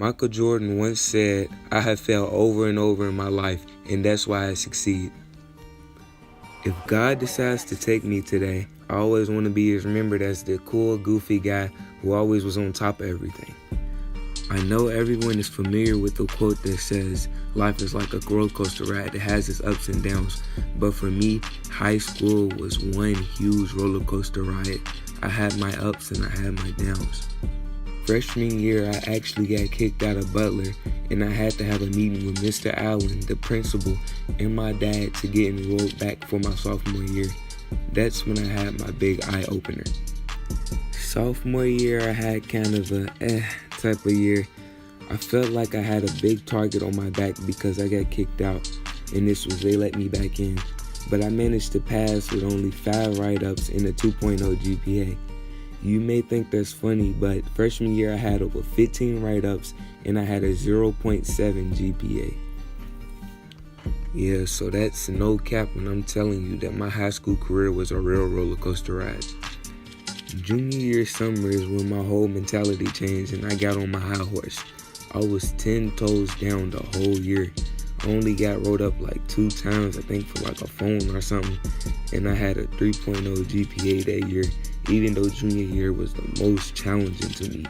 Michael Jordan once said, "I have failed over and over in my life, and that's why I succeed." If God decides to take me today, I always want to be remembered as the cool, goofy guy who always was on top of everything. I know everyone is familiar with the quote that says, life is like a roller coaster ride that has its ups and downs. But for me, high school was one huge roller coaster ride. I had my ups and I had my downs. Freshman year, I actually got kicked out of Butler, and I had to have a meeting with Mr. Allen, the principal, and my dad to get enrolled back for my sophomore year. That's when I had my big eye-opener. Sophomore year, I had kind of a type of year. I felt like I had a big target on my back because I got kicked out, and they let me back in. But I managed to pass with only 5 write-ups and a 2.0 GPA. You may think that's funny, but freshman year I had over 15 write-ups and I had a 0.7 GPA. Yeah, so that's no cap when I'm telling you that my high school career was a real roller coaster ride. Junior year summer is when my whole mentality changed and I got on my high horse. I was 10 toes down the whole year. I only got rolled up like 2 times, I think for like a phone or something, and I had a 3.0 GPA that year, even though junior year was the most challenging to me.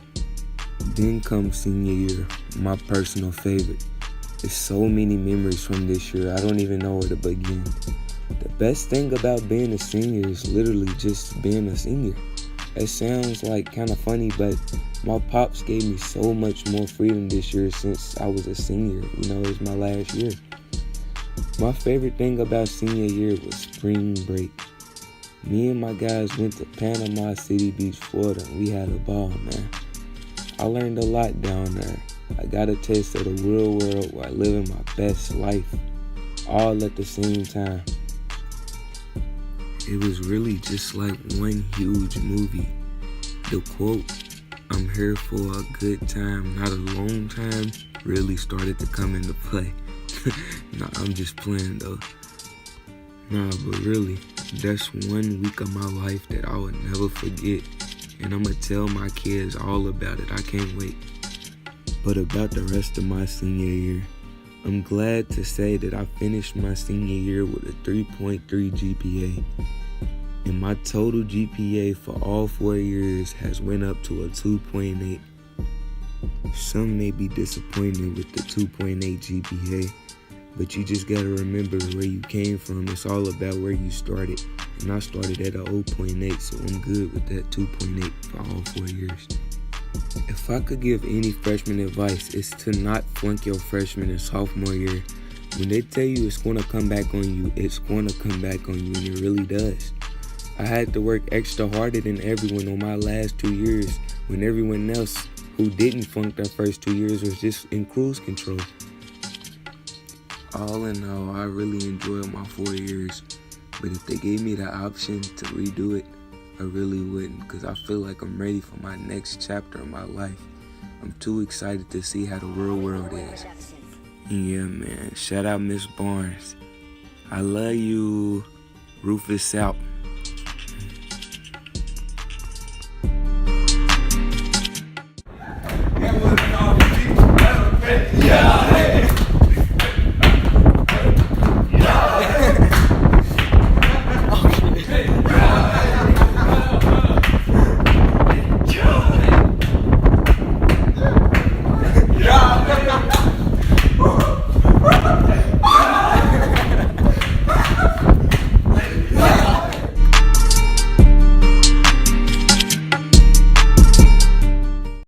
Then comes senior year, my personal favorite. There's so many memories from this year, I don't even know where to begin. The best thing about being a senior is literally just being a senior. It sounds like kind of funny, but my pops gave me so much more freedom this year since I was a senior. It was my last year. My favorite thing about senior year was spring break. Me and my guys went to Panama City Beach, Florida, and we had a ball, man. I learned a lot down there. I got a taste of the real world while living my best life, all at the same time. It was really just like one huge movie. The quote, "I'm here for a good time, not a long time," really started to come into play. Nah, I'm just playing though. Nah, but really, that's one week of my life that I will never forget, and I'ma tell my kids all about it. I can't wait. But about the rest of my senior year, I'm glad to say that I finished my senior year with a 3.3 GPA, and my total GPA for all 4 years has went up to a 2.8. Some may be disappointed with the 2.8 GPA, but you just gotta remember where you came from. It's all about where you started, and I started at a 0.8, so I'm good with that 2.8 for all 4 years. If I could give any freshman advice, it's to not flunk your freshman and sophomore year. When they tell you it's going to come back on you, it's going to come back on you, and it really does. I had to work extra harder than everyone on my last 2 years when everyone else who didn't flunk their first 2 years was just in cruise control. All in all, I really enjoyed my 4 years, but if they gave me the option to redo it, I really wouldn't, because I feel like I'm ready for my next chapter of my life. I'm too excited to see how the real world is. Yeah, man. Shout out Miss Barnes. I love you. Rufus out.